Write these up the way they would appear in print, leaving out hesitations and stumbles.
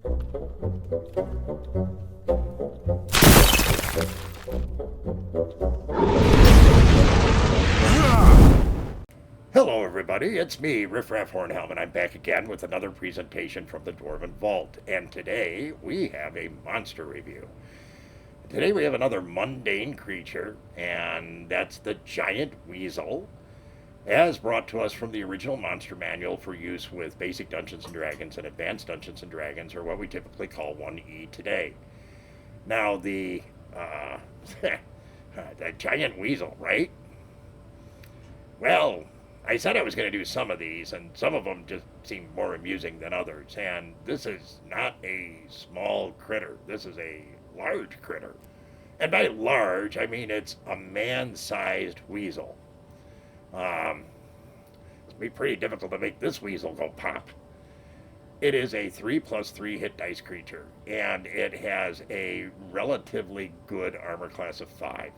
Hello everybody, it's me, Riffraff Hornhelm, and I'm back again with another presentation from the Dwarven Vault. And today we have a monster review. Today we have another mundane creature, and that's the giant weasel, as brought to us from the original monster manual for use with basic Dungeons & Dragons and advanced Dungeons & Dragons, or what we typically call 1E today. Now the the giant weasel, right? Well, I said I was going to do some of these, and some of them just seem more amusing than others. And this is not a small critter. This is a large critter. And by large, I mean it's a man-sized weasel. It'll be pretty difficult to make this weasel go pop. It is a 3+3 hit dice creature, and it has a relatively good armor class of 5.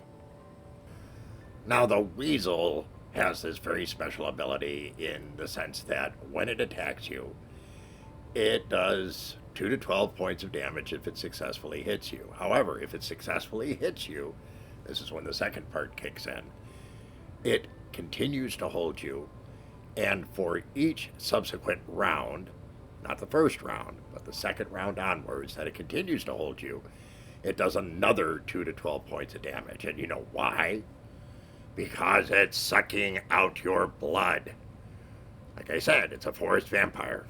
Now, the weasel has this very special ability in the sense that when it attacks you, it does 2 to 12 points of damage if it successfully hits you. However, if it successfully hits you, this is when the second part kicks in, it continues to hold you, and for each subsequent round, not the first round, but the second round onwards, that it continues to hold you, it does another 2 to 12 points of damage. And you know why? Because it's sucking out your blood. Like I said, it's a forest vampire.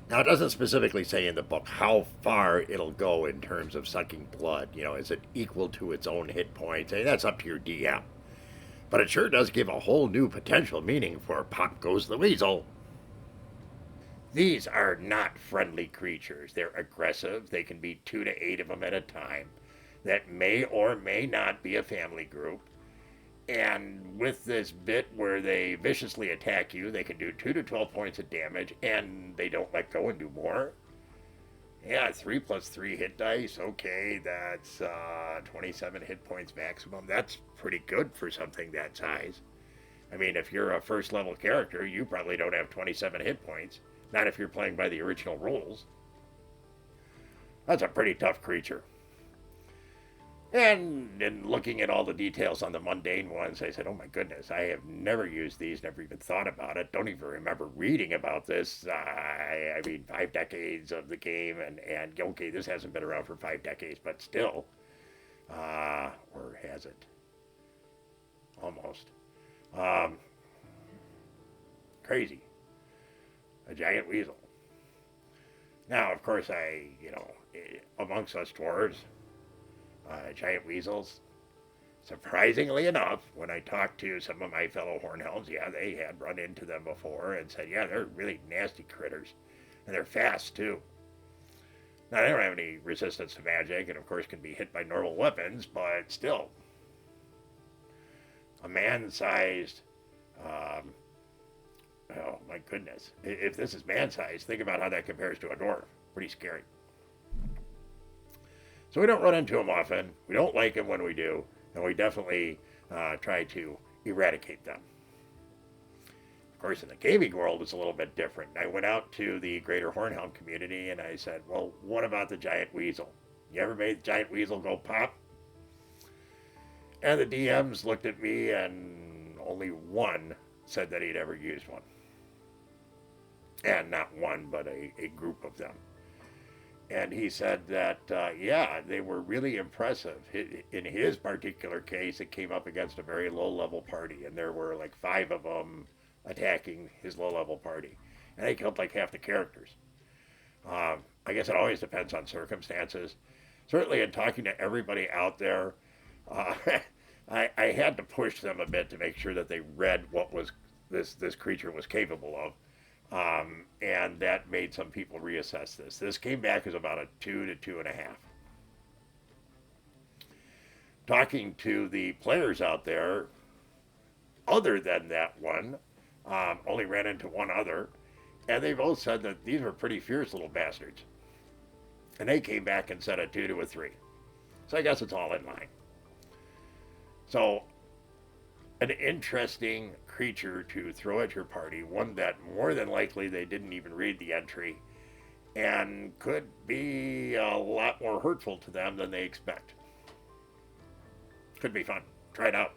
Now, it doesn't specifically say in the book how far it'll go in terms of sucking blood. You know, is it equal to its own hit points? Hey, that's up to your DM. But it sure does give a whole new potential meaning for Pop Goes the Weasel. These are not friendly creatures. They're aggressive. They can be 2 to 8 of them at a time. That may or may not be a family group. And with this bit where they viciously attack you, they can do 2 to 12 points of damage, and they don't let go and do more. Yeah, 3+3 hit dice. Okay, that's 27 hit points maximum. That's pretty good for something that size. I mean, if you're a first level character, you probably don't have 27 hit points. Not if you're playing by the original rules. That's a pretty tough creature. And in looking at all the details on the mundane ones, I said, oh my goodness, I have never used these, never even thought about it, don't even remember reading about this. I mean, 5 decades of the game, and okay, this hasn't been around for 5 decades, but still. Or has it? Almost. Crazy. A giant weasel. Now, of course, amongst us dwarves, giant weasels. Surprisingly enough, when I talked to some of my fellow Hornhelms, yeah, they had run into them before and said, yeah, they're really nasty critters. And they're fast, too. Now, they don't have any resistance to magic, and of course can be hit by normal weapons, but still. A man-sized, oh my goodness. If this is man-sized, think about how that compares to a dwarf. Pretty scary. So we don't run into them often. We don't like them when we do. And we definitely try to eradicate them. Of course, in the gaming world, it's a little bit different. I went out to the greater Hornhelm community and I said, well, what about the giant weasel? You ever made the giant weasel go pop? And the DMs looked at me and only one said that he'd ever used one. And not one, but a group of them. And he said that, yeah, they were really impressive. In his particular case, it came up against a very low-level party, and there were like 5 of them attacking his low-level party. And they killed like half the characters. I guess it always depends on circumstances. Certainly in talking to everybody out there, I had to push them a bit to make sure that they read what was this creature was capable of. And that made some people reassess this. This came back as about a 2 to 2.5. Talking to the players out there, other than that one, only ran into one other, and they both said that these were pretty fierce little bastards. And they came back and said a 2 to a 3. So I guess it's all in line. So, an interesting creature to throw at your party, one that more than likely they didn't even read the entry, and could be a lot more hurtful to them than they expect. Could be fun. Try it out.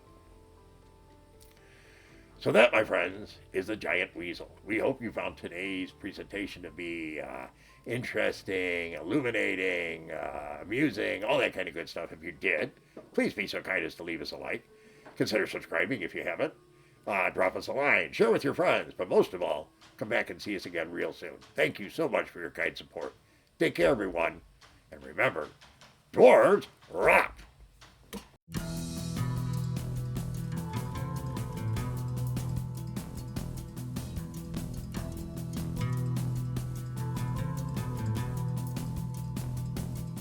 So that, my friends, is the giant weasel. We hope you found today's presentation to be interesting, illuminating, amusing, all that kind of good stuff. If you did, please be so kind as to leave us a like. Consider subscribing if you haven't. Drop us a line. Share with your friends. But most of all, come back and see us again real soon. Thank you so much for your kind support. Take care, everyone. And remember, dwarves rock!